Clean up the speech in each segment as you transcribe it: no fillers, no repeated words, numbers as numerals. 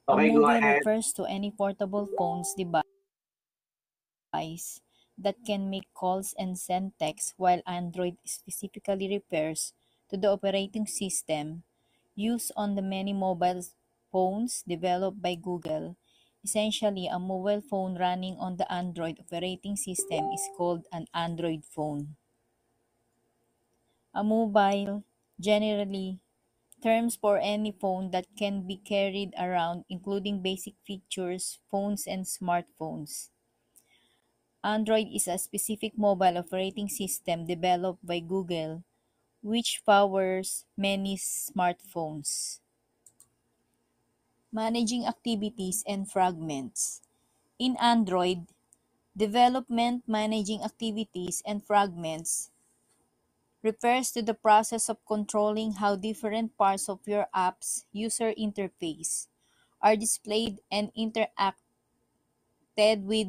A Okay, go movie ahead. refers to any portable phone's device that can make calls and send text, while Android specifically refers to the operating system used on the many mobile phones developed by Google. Essentially, a mobile phone running on the Android operating system is called an Android phone. A mobile, generally, terms for any phone that can be carried around, including basic features, phones, and smartphones. Android is a specific mobile operating system developed by Google, which powers many smartphones. Managing activities and fragments. In Android, development managing activities and fragments refers to the process of controlling how different parts of your app's user interface are displayed and interacted with,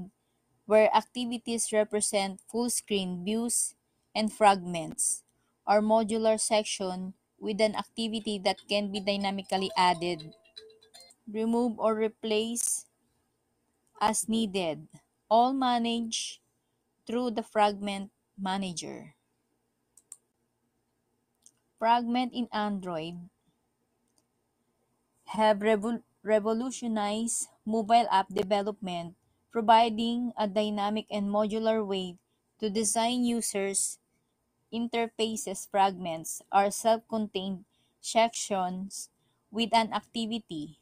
where activities represent full screen views and fragments are modular section with an activity that can be dynamically added, removed, or replaced as needed, all managed through the Fragment Manager. Fragment in Android have revolutionized mobile app development, providing a dynamic and modular way to design users' interfaces. Fragments are self-contained sections with an activity,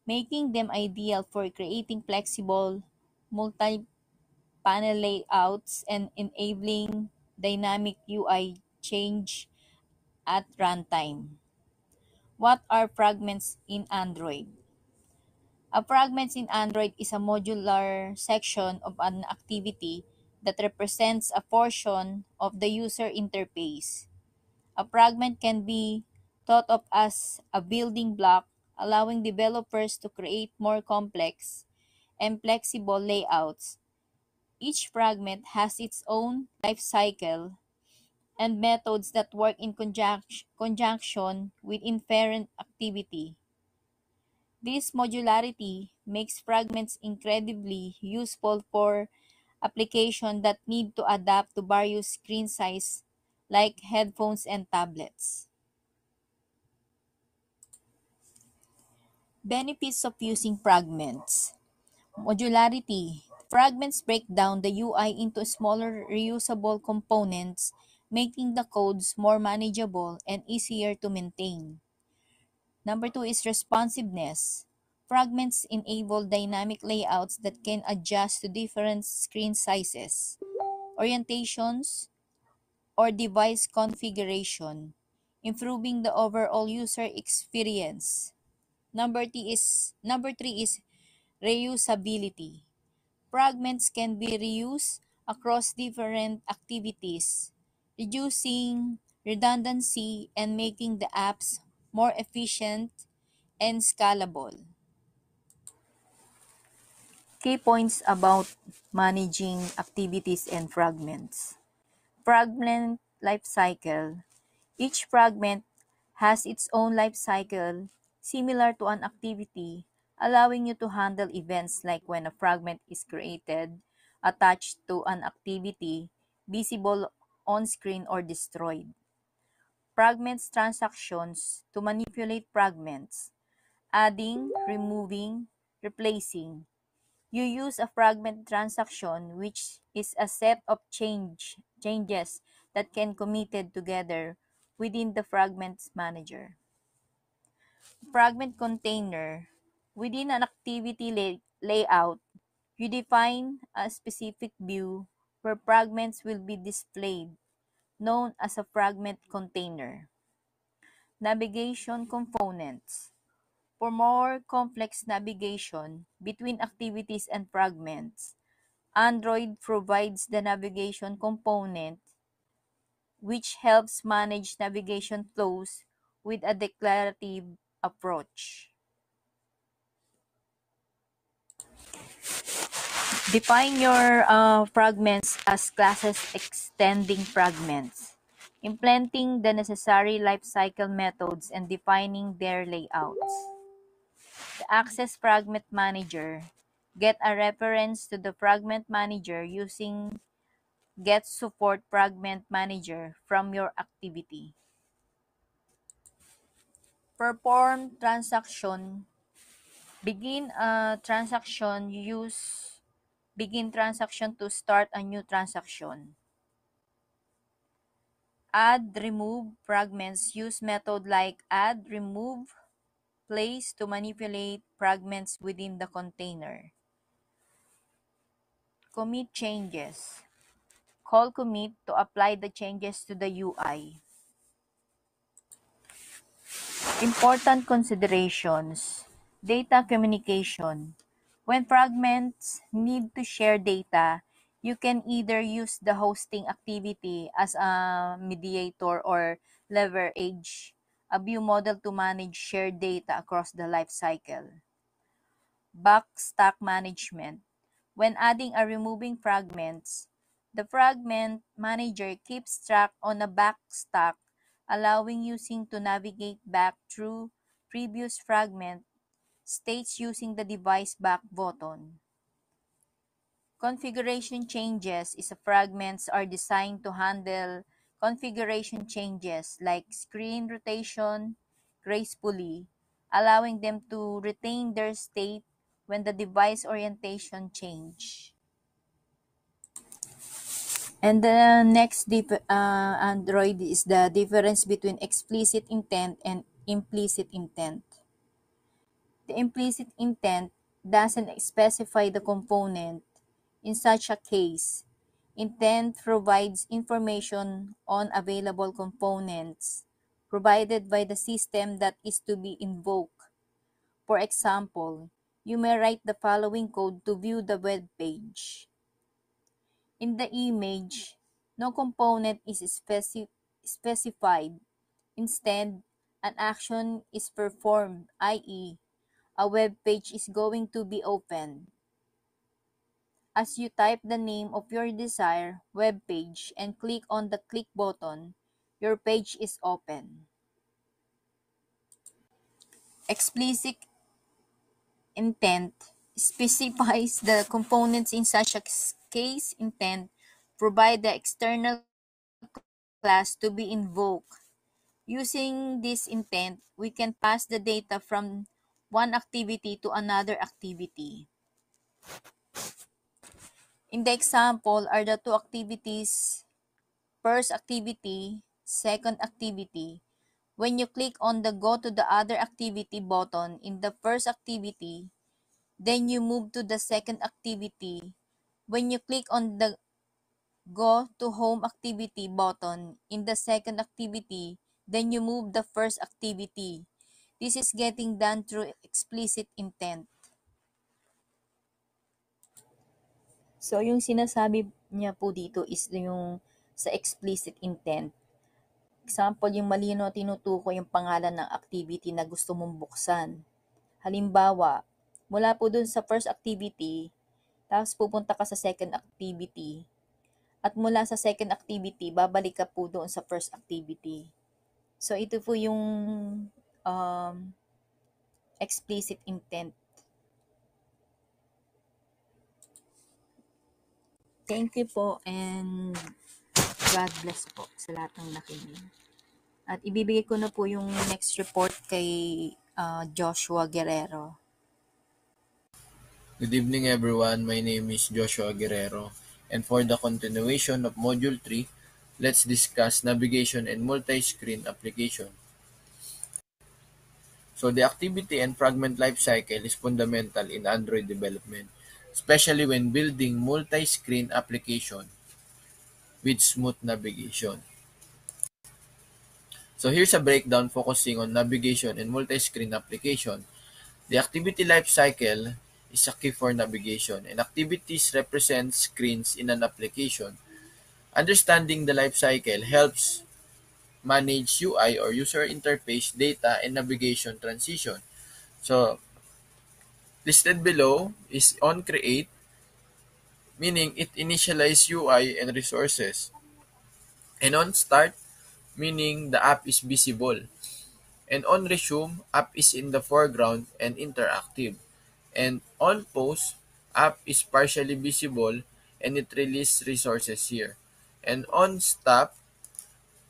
making them ideal for creating flexible, multi-panel layouts and enabling dynamic UI change at runtime. What are fragments in Android? A fragment in Android is a modular section of an activity that represents a portion of the user interface. A fragment can be thought of as a building block, allowing developers to create more complex and flexible layouts. Each fragment has its own life cycle and methods that work in conjunction with inferent activity. This modularity makes fragments incredibly useful for applications that need to adapt to various screen sizes like headphones and tablets. Benefits of using fragments. Modularity. Fragments break down the UI into smaller reusable components, making the codes more manageable and easier to maintain. Number two is responsiveness. Fragments enable dynamic layouts that can adjust to different screen sizes, orientations, or device configuration, improving the overall user experience. Number three is reusability. Fragments can be reused across different activities, reducing redundancy and making the apps more efficient and scalable. Key points about managing activities and fragments. Fragment life cycle. Each fragment has its own life cycle, similar to an activity, allowing you to handle events like when a fragment is created, attached to an activity, visible on screen, or destroyed. Fragments transactions to manipulate fragments, adding, removing, replacing. You use a fragment transaction, which is a set of changes that can committed together within the fragments manager. Fragment container. Within an activity layout, you define a specific view where fragments will be displayed, known as a fragment container. Navigation components. For more complex navigation between activities and fragments, Android provides the navigation component, which helps manage navigation flows with a declarative approach. Define your fragments as classes extending fragments, implementing the necessary lifecycle methods and defining their layouts. Access Fragment Manager. Get a reference to the Fragment Manager using Get Support Fragment Manager from your activity. Perform transaction. Begin a transaction. Use Begin transaction to start a new transaction. Add, remove fragments. Use method like add, remove, place to manipulate fragments within the container. Commit changes. Call commit to apply the changes to the UI. Important considerations. Data communication. When fragments need to share data, you can either use the hosting activity as a mediator or leverage a view model to manage shared data across the lifecycle. Backstack management. When adding or removing fragments, the fragment manager keeps track on a backstack, allowing using to navigate back through previous fragment states using the device back button. Configuration changes is a fragments are designed to handle configuration changes like screen rotation gracefully, allowing them to retain their state when the device orientation change. And the next Android is the difference between explicit intent and implicit intent. The implicit intent doesn't specify the component. In such a case, intent provides information on available components provided by the system that is to be invoked. For example, you may write the following code to view the web page. In the image, no component is specified. Instead, an action is performed, i.e., a web page is going to be opened. As you type the name of your desired web page and click on the click button, your page is open. Explicit intent specifies the components in such a case. Intent provide the external class to be invoked. Using this intent, we can pass the data from one activity to another activity. In the example are the two activities, first activity, second activity. When you click on the Go to the other activity button in the first activity, then you move to the second activity. When you click on the Go to Home activity button in the second activity, then you move the first activity. This is getting done through explicit intent. So, yung sinasabi niya po dito is yung sa explicit intent. Example, yung malino tinutukoy yung pangalan ng activity na gusto mong buksan. Halimbawa, mula po dun sa first activity, tapos pupunta ka sa second activity. At mula sa second activity, babalik ka po doon sa first activity. So, ito po yung explicit intent. Thank you po and God bless po sa lahat ng nakinig. At ibibigay ko na po yung next report kay Joshua Guerrero. Good evening everyone, my name is Joshua Guerrero, and for the continuation of Module 3, let's discuss navigation and multi-screen application. So the activity and fragment lifecycle is fundamental in Android development, especially when building multi-screen application with smooth navigation. So here's a breakdown focusing on navigation and multi-screen application. The activity lifecycle is a key for navigation, and activities represent screens in an application. Understanding the lifecycle helps manage UI or user interface data and navigation transition. So, listed below is on create, meaning it initializes UI and resources. And on start, meaning the app is visible. And on resume, app is in the foreground and interactive. And on pause, app is partially visible and it releases resources here. And on stop,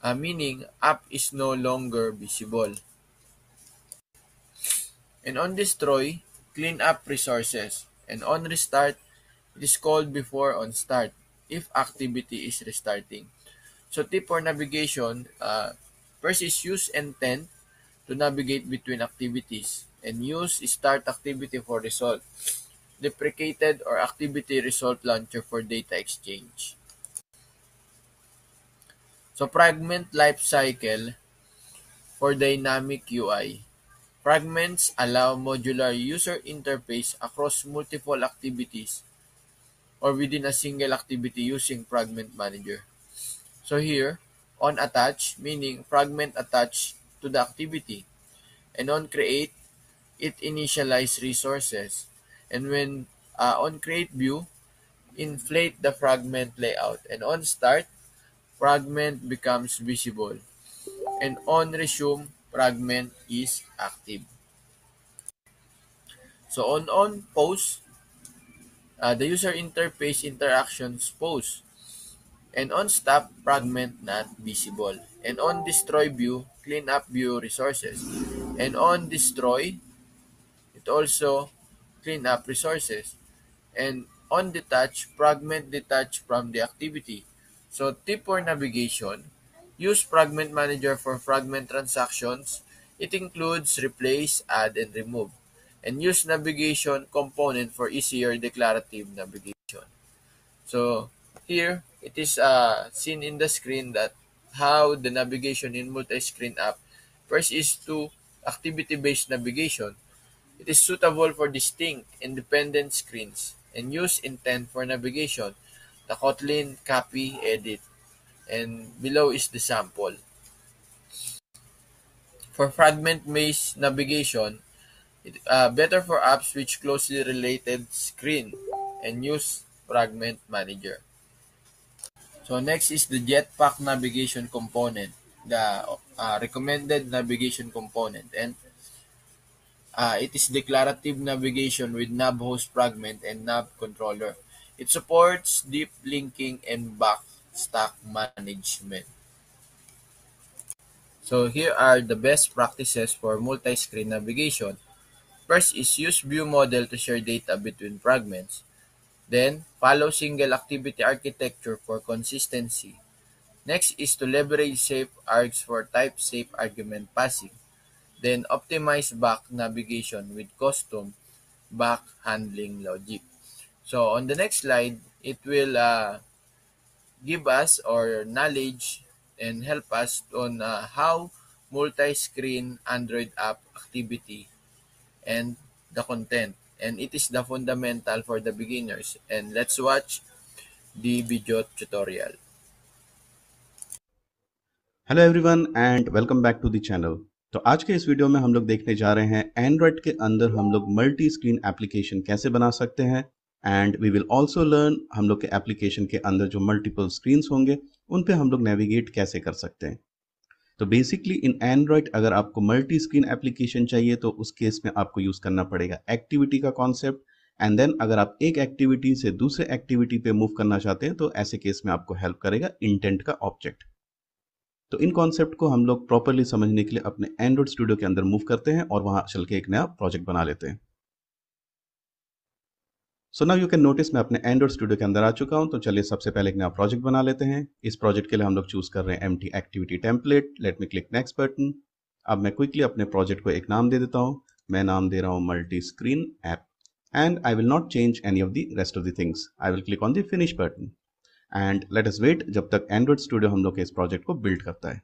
meaning app is no longer visible. And on destroy, clean up resources. And on restart, it is called before on start if activity is restarting. So tip for navigation, first is use intent to navigate between activities and use start activity for result, deprecated or activity result launcher for data exchange. So fragment lifecycle for dynamic UI. Fragments allow modular user interface across multiple activities or within a single activity using Fragment Manager. So here, on attach, meaning fragment attached to the activity. And on create, it initialize resources. And when on create view, inflate the fragment layout. And on start, fragment becomes visible. And on resume, fragment is active. So on pause, the user interface interactions pause. And on stop, fragment not visible. And on destroy view, clean up view resources. And on destroy, it also clean up resources. And on detach, fragment detach from the activity. So tip for navigation, use Fragment Manager for fragment transactions. It includes replace, add, and remove. And use navigation component for easier declarative navigation. So here it is seen in the screen that how the navigation in multi-screen app. First is to activity-based navigation. It is suitable for distinct, independent screens and use intent for navigation. The Kotlin copy edit and below is the sample. For fragment-based navigation, better for apps which closely related screen and use Fragment Manager. So next is the Jetpack navigation component, the recommended navigation component, and it is declarative navigation with nav host fragment and nav controller. It supports deep linking and back stack management. So here are the best practices for multi-screen navigation. First is use view model to share data between fragments. Then follow single activity architecture for consistency. Next is to leverage safe args for type safe argument passing. Then optimize back navigation with custom back handling logic. So on the next slide, it will give us or knowledge and help us on how multi-screen Android app activity and the content. And it is the fundamental for the beginners. And let's watch the video tutorial. Hello everyone and welcome back to the channel. तो आज के इस वीडियो में हम लोग देखने जा रहे हैं एंड्रॉयड के अंदर हम लोग मल्टी स्क्रीन एप्लीकेशन कैसे बना सकते हैं and we will also learn हम लोग के एप्लीकेशन के अंदर जो मल्टीपल स्क्रीन्स होंगे उन पे हम लोग नेविगेट कैसे कर सकते हैं। तो बेसिकली इन एंड्रॉयड अगर आपको मल्टी स्क्रीन एप्लीकेशन चाहिए तो उस केस में आपको यूज करना पड़ेगा एक्टिविटी का कॉन्सेप्ट एंड देन अगर आप एक एक्टिविटी से दूसरे एक्टिविटी पे मूव करना चाहते हैं तो ऐसे केस में आपको हेल्प करेगा इंटेंट का ऑब्जेक्ट। तो इन कॉन्सेप्ट को हम लोग प्रॉपरली समझने के लिए अपने एंड्रॉइड स्टूडियो के अंदर मूव करते हैं और वहां चल के एक नया प्रोजेक्ट बना लेते हैं। So now you can notice मैं अपने एंड्रॉइड स्टूडियो के अंदर आ चुका हूं। तो चलिए सबसे पहले एक नया प्रोजेक्ट बना लेते हैं। इस प्रोजेक्ट के लिए हम लोग चूज कर रहे हैं empty activity template. Late me click next button. अब मैं क्विकली अपने प्रोजेक्ट को एक नाम दे देता हूं। मैं नाम दे रहा हूं multi screen app and I will not change any of the rest of the things. I will click on the finish button and let us wait जब तक एंड्रॉइड स्टूडियो हम लोग के इस प्रोजेक्ट को बिल्ड करता है।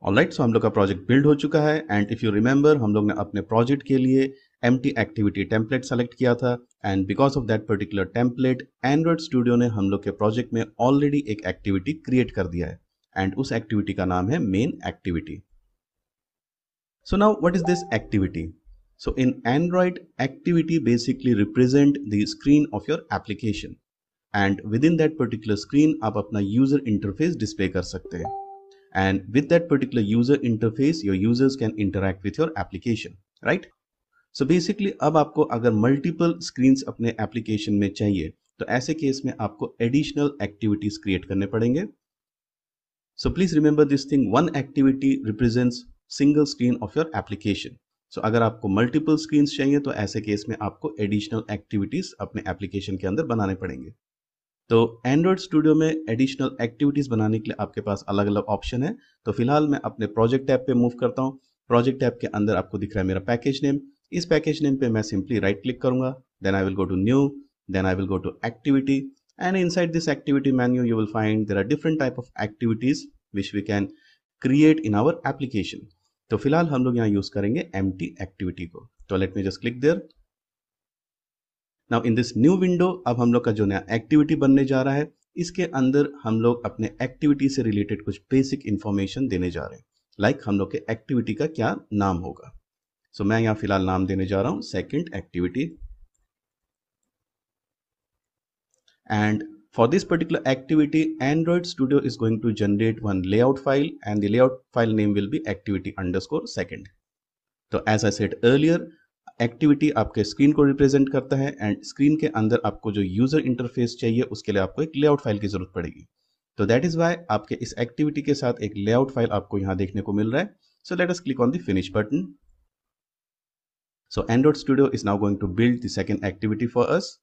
ऑलराइट, सो हम लोग का प्रोजेक्ट बिल्ड हो चुका है एंड इफ यू रिमेंबर हम लोग ने अपने प्रोजेक्ट के लिए एम्प्टी एक्टिविटी टेम्पलेट सेलेक्ट किया था and because of that particular template Android studio ने हम लोग के प्रोजेक्ट में ऑलरेडी एक एक्टिविटी क्रिएट कर दिया है एंड उस एक्टिविटी का नाम है main activity. So now what is this activity? So in Android activity basically represent the screen of your application and with in that particular screen आप अपना यूजर इंटरफेस डिस्प्ले कर सकते हैं। and with that particular user interface your users can interact with your application, right? So basically अब आपको अगर multiple screens अपने एप्लीकेशन में चाहिए तो ऐसे केस में आपको एडिशनल एक्टिविटीज क्रिएट करने पड़ेंगे. So please remember this thing, one activity represents single screen of your application. So अगर आपको मल्टीपल स्क्रीन्स चाहिए तो ऐसे केस में आपको एडिशनल एक्टिविटीज अपने एप्लीकेशन के अंदर बनाने पड़ेंगे. तो एंड्रॉयड स्टूडियो में एडिशनल एक्टिविटीज बनाने के लिए आपके पास अलग अलग ऑप्शन है. तो फिलहाल मैं अपने प्रोजेक्ट टैब पे मूव करता हूँ. प्रोजेक्ट टैब के अंदर आपको दिख रहा है मेरा पैकेज नेम. इस पैकेज नेम पे मैं सिंपली राइट क्लिक करूंगा, then I will go to new, then I will go to activity, and inside this activity menu you will find there are different type of activities which we can create in our application. तो फिलहाल हम लोग यहाँ यूज करेंगे empty activity को. तो let me just click there. Now in this new window अब हम लोग का जो नया एक्टिविटी बनने जा रहा है इसके अंदर हम लोग अपने एक्टिविटी से रिलेटेड कुछ बेसिक इंफॉर्मेशन देने जा रहे हैं. लाइक हम लोग के एक्टिविटी का क्या नाम होगा. सो मैं यहाँ फिलहाल नाम देने जा रहा हूँ second activity. And for this particular activity Android Studio is going to generate one layout file and the layout file name will be activity_second. तो as I said earlier activity आपके स्क्रीन को रिप्रेजेंट करता है एंड स्क्रीन के अंदर आपको जो user interface चाहिए उसके लिए आपको एक लेआउट फाइल की जरूरत पड़ेगी. तो दैट इज वाई आपके इस एक्टिविटी के साथ एक लेआउट फाइल आपको यहाँ देखने को मिल रहा है. So let us click on the finish button. So Android Studio is now going to build the second activity for us.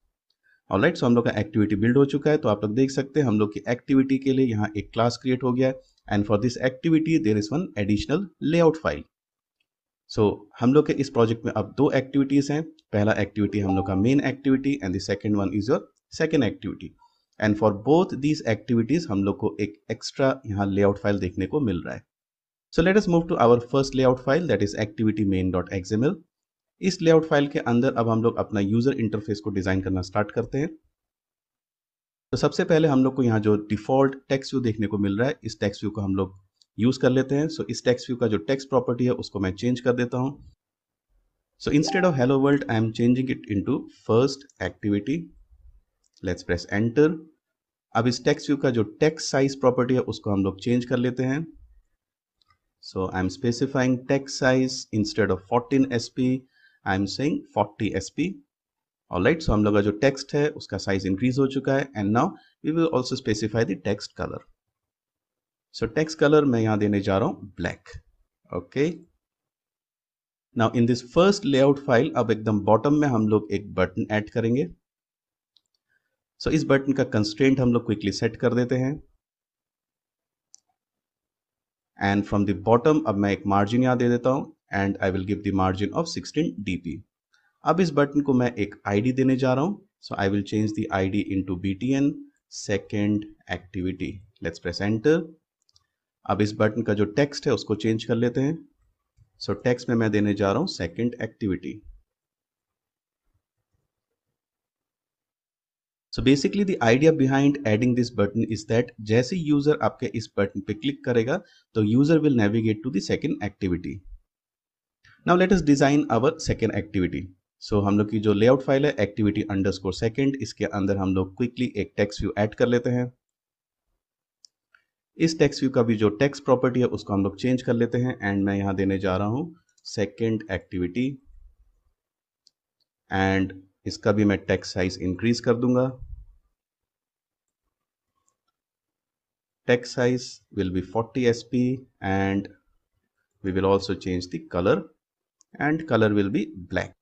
Alright, so हम लोग का एक्टिविटी बिल्ड हो चुका है. तो आप लोग देख सकते हैं हम लोग की एक्टिविटी के लिए यहाँ एक क्लास क्रिएट हो गया है and for this activity there is one additional layout file. So हम लोग के इस प्रोजेक्ट में अब दो एक्टिविटीज हैं. पहला एक्टिविटी हम लोग का main activity and the second one is your second activity. And for both these activities हम लोग को एक एक्स्ट्रा यहाँ लेआउट फाइल देखने को मिल रहा है. So let us move to our first layout file that is activity_main.xml. इस लेआउट फाइल के अंदर अब हम लोग अपना यूजर इंटरफेस को डिजाइन करना स्टार्ट करते हैं. तो सबसे पहले हम लोग को यहाँ जो डिफॉल्ट टेक्स्ट व्यू देखने को मिल रहा है इस टेक्स्ट व्यू को हम लोग यूज कर लेते हैं. सो इस टेक्स्ट व्यू का जो टेक्स्ट प्रॉपर्टी है उसको मैं चेंज कर देता हूं. So instead of hello world I am changing it into first activity. Let's press enter. अब इस टेक्स्ट व्यू का जो टेक्स्ट साइज प्रॉपर्टी है उसको हम लोग चेंज कर लेते हैं. So I am specifying text size instead of 14 SP I am saying 40 SP. Alright, so हम लोग का जो टेक्स्ट है उसका साइज इंक्रीज हो चुका है and now we will also specify the text colour. So text colour मैं यहां देने जा रहा हूं black. Okay, now in this first layout file अब एकदम बॉटम में हम लोग एक बटन ऐड करेंगे. सो इस बटन का कंस्ट्रेंट हम लोग क्विकली सेट कर देते हैं एंड फ्रॉम द बॉटम अब मैं एक मार्जिन यहां दे देता हूं and I will give the margin of 16 dp. अब इस बटन को मैं एक ID देने जा रहा हूं. So I will change the ID into BTN second activity. Let's press enter. अब इस बटन का जो टेक्स्ट है उसको चेंज कर लेते हैं. सो टेक्स्ट में मैं देने जा रहा हूं second activity. So basically the idea behind adding this button is that जैसे यूजर आपके इस बटन पे क्लिक करेगा तो user will navigate to the second activity. Now let us design our second activity. So हम लोग की जो लेआउट फाइल है activity_second इसके अंदर हम लोग क्विकली एक टेक्स्ट व्यू ऐड कर लेते हैं. इस टेक्स्ट व्यू का भी जो टेक्स्ट प्रॉपर्टी है उसको हम लोग चेंज कर लेते हैं एंड मैं यहां देने जा रहा हूं सेकंड एक्टिविटी एंड इसका भी मैं टेक्स्ट साइज इंक्रीज कर दूंगा. Text size will be 40 SP and we will also change the colour and colour will be black.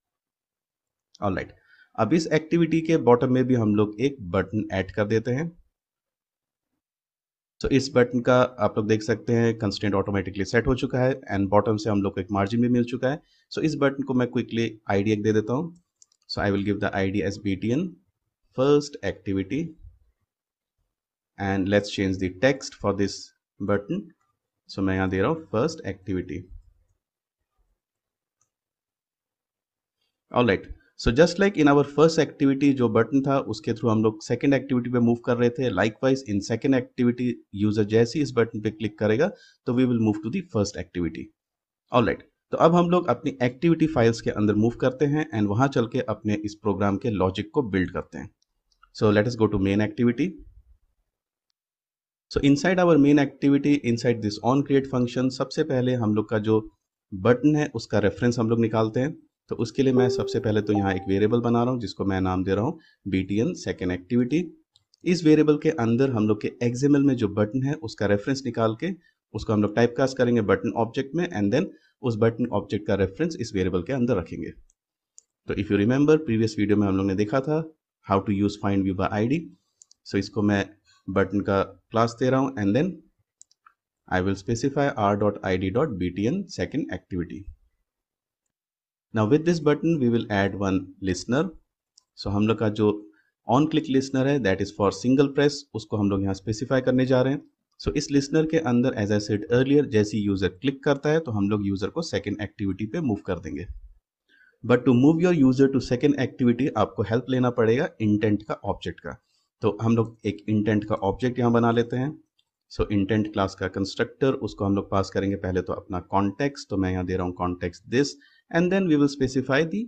Alright, अब इस एक्टिविटी के बॉटम में भी हम लोग एक बटन ऐड कर देते हैं. तो इस बटन का आप लोग देख सकते हैं कंस्ट्रेंट ऑटोमेटिकली सेट हो चुका है एंड बॉटम से हम लोग को एक मार्जिन भी मिल चुका है. सो इस बटन को मैं क्विकली ID एक दे देता हूं. So I will give the ID as BTN first activity and let's change the text for this button. So मैं यहां दे रहा हूं first activity. Alright, so just like in our first activity जो बटन था उसके थ्रू हम लोग सेकंड एक्टिविटी पे मूव कर रहे थे, likewise in second activity user जैसे ही इस बटन पे क्लिक करेगा तो we will move to the first activity. Alright, तो अब हम लोग अपनी एक्टिविटी फाइल्स के अंदर मूव करते हैं एंड वहां चल के अपने इस प्रोग्राम के लॉजिक को बिल्ड करते हैं. So let us go to main activity. So inside our main activity, inside this on create function, सबसे पहले हम लोग का जो बटन है उसका रेफरेंस हम लोग निकालते हैं। तो उसके लिए मैं सबसे पहले तो यहाँ एक वेरिएबल बना रहा हूँ जिसको मैं नाम दे रहा हूँ btn सेकेंड एक्टिविटी। इस वेरिएबल के अंदर हम लोग के एक्सएमएल में जो बटन है उसका रेफरेंस निकाल के उसको हम लोग टाइपकास्ट करेंगे बटन ऑब्जेक्ट में, एंड देन उस बटन ऑब्जेक्ट का रेफरेंस इस वेरिएबल के अंदर रखेंगे। तो if you remember previous video में हम लोग ने देखा था how to use find view by ID. So इसको मैं बटन का क्लास दे रहा हूँ, and then I will specify r.id.btn second activity. Now with this button we will add one listener. So हम लोग का जो on click listener है that is for single press, उसको हम लोग यहाँ specify करने जा रहे हैं। So इस listener के अंदर as I said earlier जैसे user click करता है तो हम लोग user को second activity पे move कर देंगे। But to move your user to second activity आपको help लेना पड़ेगा intent का object का। तो हम लोग एक intent का object यहाँ बना लेते हैं। सो इंटेंट क्लास का कंस्ट्रक्टर, उसको हम लोग पास करेंगे पहले तो अपना कॉन्टेक्स्ट, तो मैं यहाँ दे रहा हूँ context this, and then we will specify the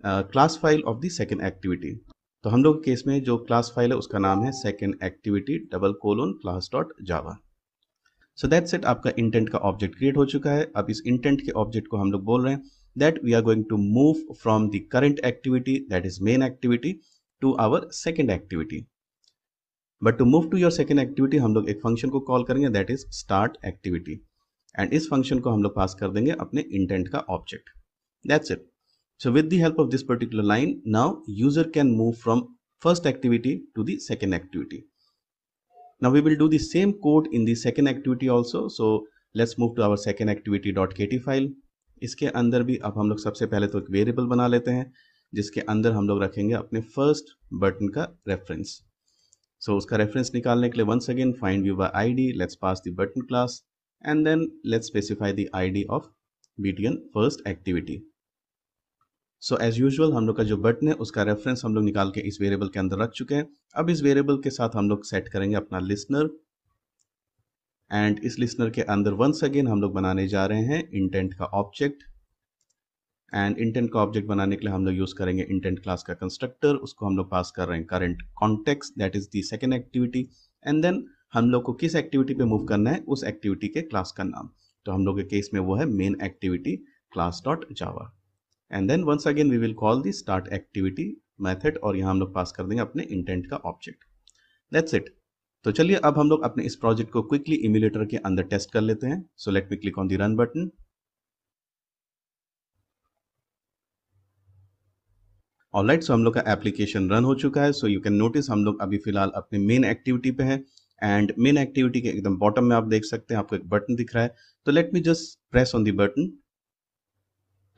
class file of the second activity. तो हम लोग केस में जो क्लास फाइल है उसका नाम है second activity class dot Java. So that's it, आपका इंटेंट का ऑब्जेक्ट क्रिएट हो चुका है। अब इस इंटेंट के ऑब्जेक्ट को हम लोग बोल रहे हैं that we are going to move from the current activity that is main activity to our second activity. But to move to your second activity हम लोग एक फंक्शन को कॉल करेंगे that is start activity, and इस function को हम लोग pass कर देंगे अपने इंटेंट का object. That's it. So with the help of this particular line now user can move from first activity to the second activity. Now we will do the same code in the second activity also. So let's move to our second activity .kt file. इसके अंदर भी अब हम लोग सबसे पहले तो एक वेरिएबल बना लेते हैं जिसके अंदर हम लोग रखेंगे अपने फर्स्ट बटन का रेफरेंस। So उसका रेफरेंस निकालने के लिए once again find view by id, let's pass the button class, and then let's specify the id of btn first activity. So as usual हम लोग का जो बटन है उसका रेफरेंस हम लोग निकाल के इस वेरिएबल के अंदर रख चुके हैं। अब इस वेरिएबल के साथ हम लोग सेट करेंगे अपना लिसनर, एंड इस लिसनर के अंदर once again हम लोग बनाने जा रहे हैं इंटेंट का ऑब्जेक्ट, एंड इंटेंट का ऑब्जेक्ट बनाने के लिए हम लोग यूज करेंगे इंटेंट क्लास का कंस्ट्रक्टर। उसको हम लोग पास कर रहे हैं current context that is the second activity, and then हम लोग को किस एक्टिविटी पे मूव करना है उस एक्टिविटी के क्लास का नाम। तो हम लोग के केस में वो है main activity class dot java, and then once again we will call the start activity method, और यहाँ हम लोग पास कर देंगे अपने इंटेंट का ऑब्जेक्ट। That's it. तो चलिए अब हम लोग अपने इस प्रोजेक्ट को क्विकली इम्यूलेटर के अंदर टेस्ट कर लेते हैं। So let me click on the run button. Alright, so हम लोग का एप्लीकेशन रन हो चुका है। सो यू कैन नोटिस हम लोग अभी फिलहाल अपने मेन एक्टिविटी पे हैं, एंड मेन एक्टिविटी के एकदम बॉटम में आप देख सकते हैं आपको एक बटन दिख रहा है। तो let me just press on the button.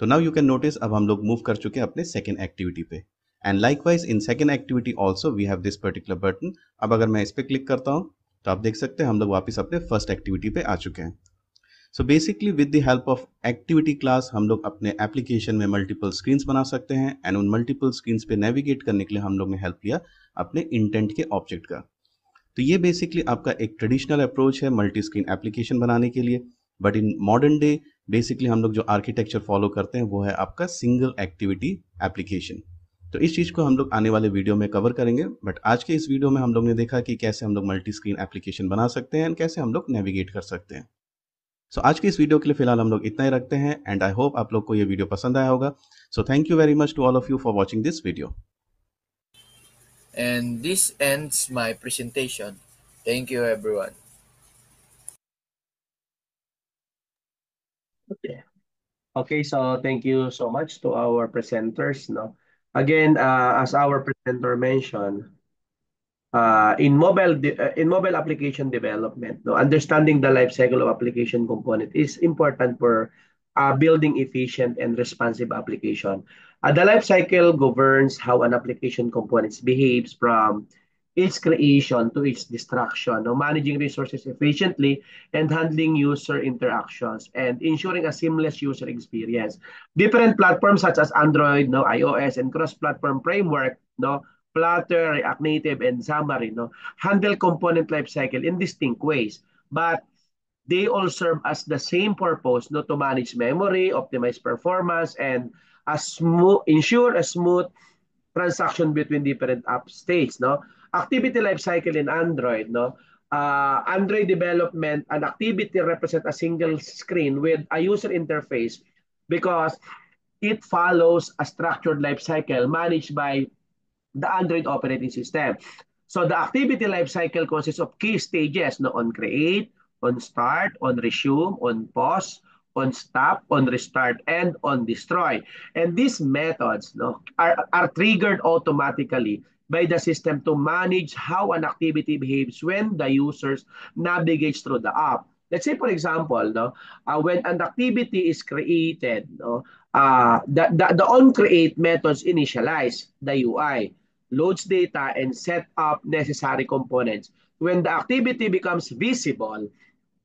तो नाउ यू कैन नोटिस अब हम लोग मूव कर चुके हैं अपने सेकेंड एक्टिविटी पे, and likewise in second activity also we have this particular button. अब अगर मैं इस पर क्लिक करता हूँ तो आप देख सकते हैं हम लोग वापस अपने फर्स्ट एक्टिविटी पे आ चुके हैं। So basically with the help of activity class हम लोग अपने एप्लीकेशन में मल्टीपल स्क्रीन्स बना सकते हैं, एंड उन मल्टीपल स्क्रीन्स पे नेविगेट करने के लिए हम लोग ने हेल्प लिया अपने इंटेंट के ऑब्जेक्ट का। तो ये बेसिकली आपका एक ट्रेडिशनल अप्रोच है मल्टी स्क्रीन एप्लीकेशन बनाने के लिए, but in modern day basically हम लोग जो आर्किटेक्चर फॉलो करते हैं वो है आपका सिंगल एक्टिविटी एप्लीकेशन। तो इस चीज़ को हम लोग आने वाले वीडियो में कवर करेंगे, बट आज के इस वीडियो में हम लोग ने देखा कि कैसे हम लोग मल्टी स्क्रीन एप्लीकेशन बना सकते हैं एंड कैसे हम लोग नेविगेट कर सकते हैं। सो आज के इस वीडियो के लिए फिलहाल हम लोग इतना ही रखते हैं, एंड आई होप आप लोग को ये वीडियो पसंद आया होगा। So thank you very much to all of you for watching this video. And this ends my presentation. Thank you, everyone. Okay, so thank you so much to our presenters. No, again, as our presenter mentioned, in mobile application development, no, understanding the life cycle of application component is important for building efficient and responsive application. The life cycle governs how an application component behaves from its creation to its destruction, no, managing resources efficiently and handling user interactions and ensuring a seamless user experience. Different platforms such as Android, no, iOS, and cross-platform framework, no, Flutter, React Native, and Xamarin, no, handle component lifecycle in distinct ways, but they all serve as the same purpose, no, to manage memory, optimize performance, and ensure a smooth transaction between different app states. No, activity lifecycle in Android, no, Android development, an activity represents a single screen with a user interface because it follows a structured life cycle managed by the Android operating system. So the activity life cycle consists of key stages, no, on create, on start, on resume, on pause, on stop, on restart, and on destroy. And these methods, no, are triggered automatically by the system to manage how an activity behaves when the users navigates through the app. Let's say, for example, no, when an activity is created, no, the on-create methods initialize the UI, loads data, and set up necessary components. When the activity becomes visible,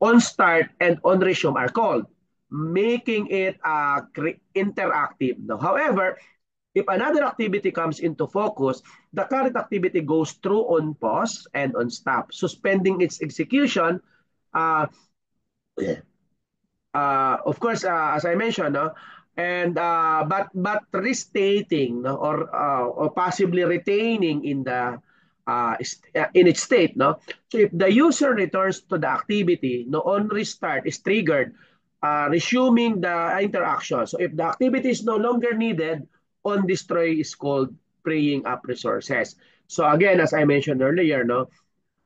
on start and on resume are called, making it interactive. No? However, if another activity comes into focus, the current activity goes through on pause and on stop, suspending its execution. Uh, of course, as I mentioned, no, and but restating, no, or possibly retaining in its state, no. So if the user returns to the activity, no, on restart is triggered, resuming the interaction. So if the activity is no longer needed, on destroy is called freeing up resources. So again, as I mentioned earlier, no,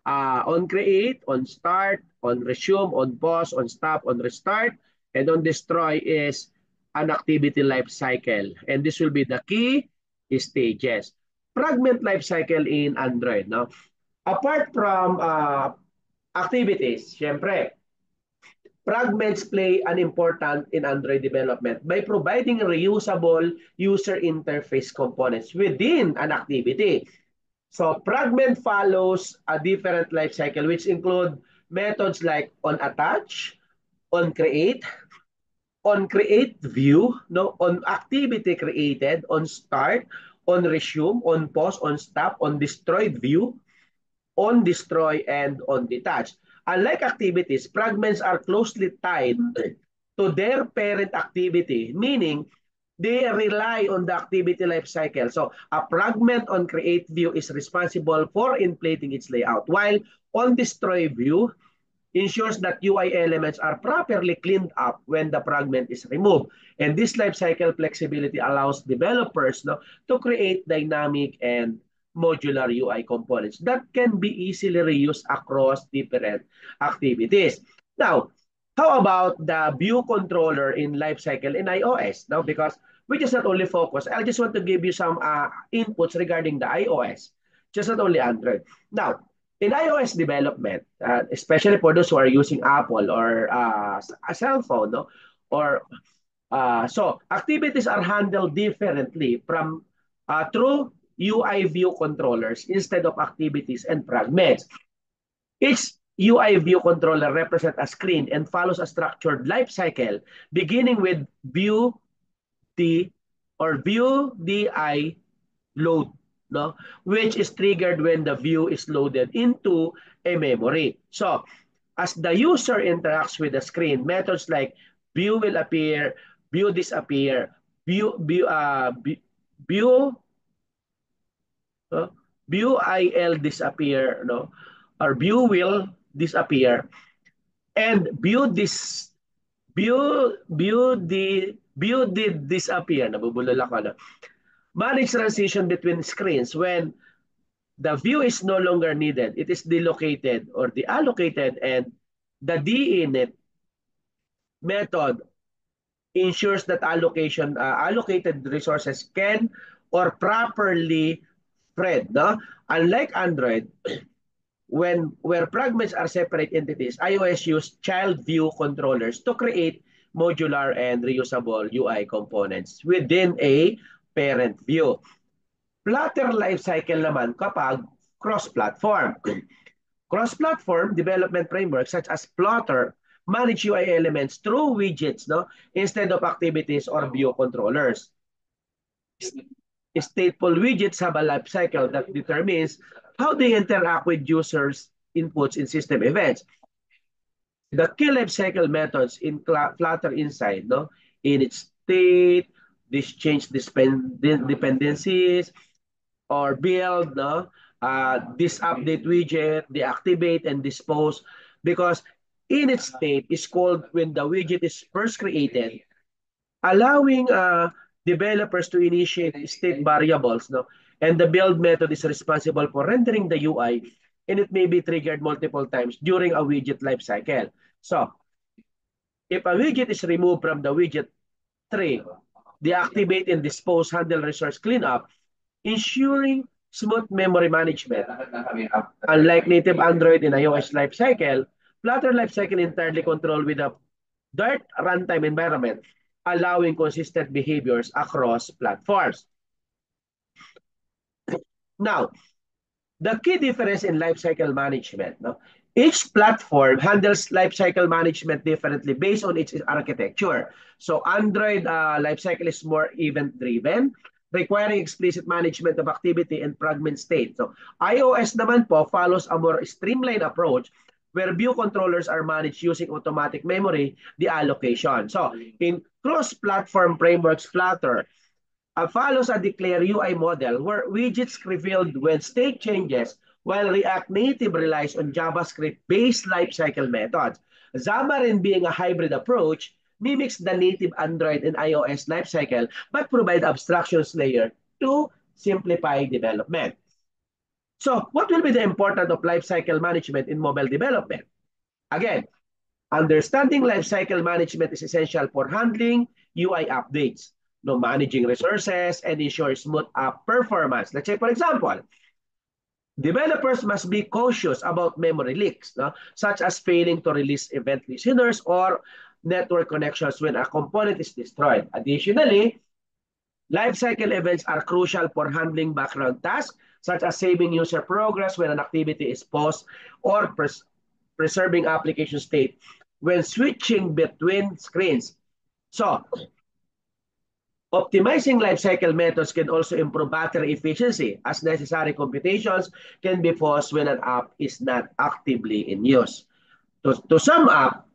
on create, on start, on resume, on pause, on stop, on restart, and on destroy is an activity life cycle. And this will be the key stages. Fragment life cycle in Android. No? Apart from activities, syempre, fragments play an important in Android development by providing reusable user interface components within an activity. So fragment follows a different life cycle which include methods like on attach, on create view, no, on activity created, on start, on resume, on pause, on stop, on destroyed view, on destroy, and on detach. Unlike activities, fragments are closely tied to their parent activity, meaning they rely on the activity life cycle. So a fragment on create view is responsible for inflating its layout, while on destroy view ensures that UI elements are properly cleaned up when the fragment is removed. And this life cycle flexibility allows developers, no, to create dynamic and modular UI components that can be easily reused across different activities. Now, how about the view controller in lifecycle in iOS? Now, because we just not only focus, I just want to give you some inputs regarding the iOS, just not only Android. Now, in iOS development, especially for those who are using Apple or a cell phone, no? Or so activities are handled differently from through UI view controllers instead of activities and fragments. Each UI view controller represents a screen and follows a structured life cycle, beginning with view D or view DI load, no, which is triggered when the view is loaded into a memory. So as the user interacts with the screen, methods like view will appear, view disappear, view view il disappear, no, or view will disappear, and view did disappear. Nabubulol ako, no? Manage transition between screens when the view is no longer needed. It is delocated or deallocated, and the dinit method ensures that allocated resources can or properly spread. No? Unlike Android, where fragments are separate entities, iOS use child view controllers to create modular and reusable UI components within a parent view. Flutter lifecycle naman kapag cross-platform. Cross-platform development frameworks such as Flutter manage UI elements through widgets, no, instead of activities or view controllers. Stateful widgets have a life cycle that determines how they interact with users' inputs in system events. The key life cycle methods in Flutter Inside, no, in its state, change dependencies, or build, no, this update widget, deactivate and dispose, because in its state is called when the widget is first created, allowing developers to initiate state variables, no? And the build method is responsible for rendering the UI, and it may be triggered multiple times during a widget lifecycle. So, if a widget is removed from the widget tree, deactivate and dispose, handle resource cleanup, ensuring smooth memory management. Unlike native Android and iOS lifecycle, Flutter lifecycle entirely controlled with a Dart runtime environment, allowing consistent behaviors across platforms. Now, the key difference in lifecycle management, no? Each platform handles lifecycle management differently based on its architecture. So Android lifecycle is more event-driven, requiring explicit management of activity and fragment state. So iOS naman po follows a more streamlined approach where view controllers are managed using automatic memory deallocation. So in cross-platform frameworks, Flutter follows a declare UI model where widgets revealed when state changes, while React Native relies on JavaScript-based lifecycle methods. Xamarin, being a hybrid approach, mimics the native Android and iOS lifecycle but provide abstractions layer to simplify development. So, what will be the importance of lifecycle management in mobile development? Again, understanding lifecycle management is essential for handling UI updates, no, managing resources, and ensure smooth app performance. Let's say, for example, developers must be cautious about memory leaks, no, such as failing to release event listeners or network connections when a component is destroyed. Additionally, lifecycle events are crucial for handling background tasks, such as saving user progress when an activity is paused or preserving application state when switching between screens. So, optimizing lifecycle methods can also improve battery efficiency, as necessary computations can be paused when an app is not actively in use. To sum up,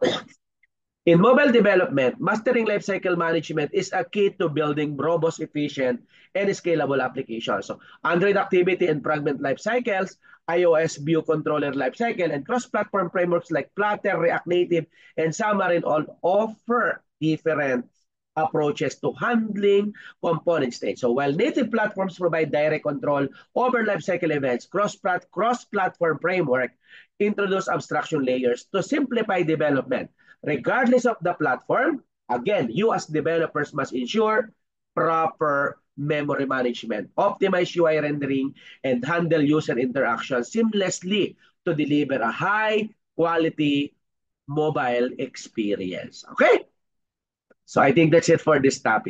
in mobile development, mastering lifecycle management is a key to building robust, efficient, and scalable applications. So, Android activity and fragment lifecycles, iOS view controller lifecycle, and cross-platform frameworks like Flutter, React Native, and Xamarin all offer different approaches to handling component state. So while native platforms provide direct control over lifecycle events, cross-platform framework introduce abstraction layers to simplify development. Regardless of the platform, again, you as developers must ensure proper memory management, optimize UI rendering, and handle user interaction seamlessly to deliver a high-quality mobile experience. Okay? So I think that's it for this topic.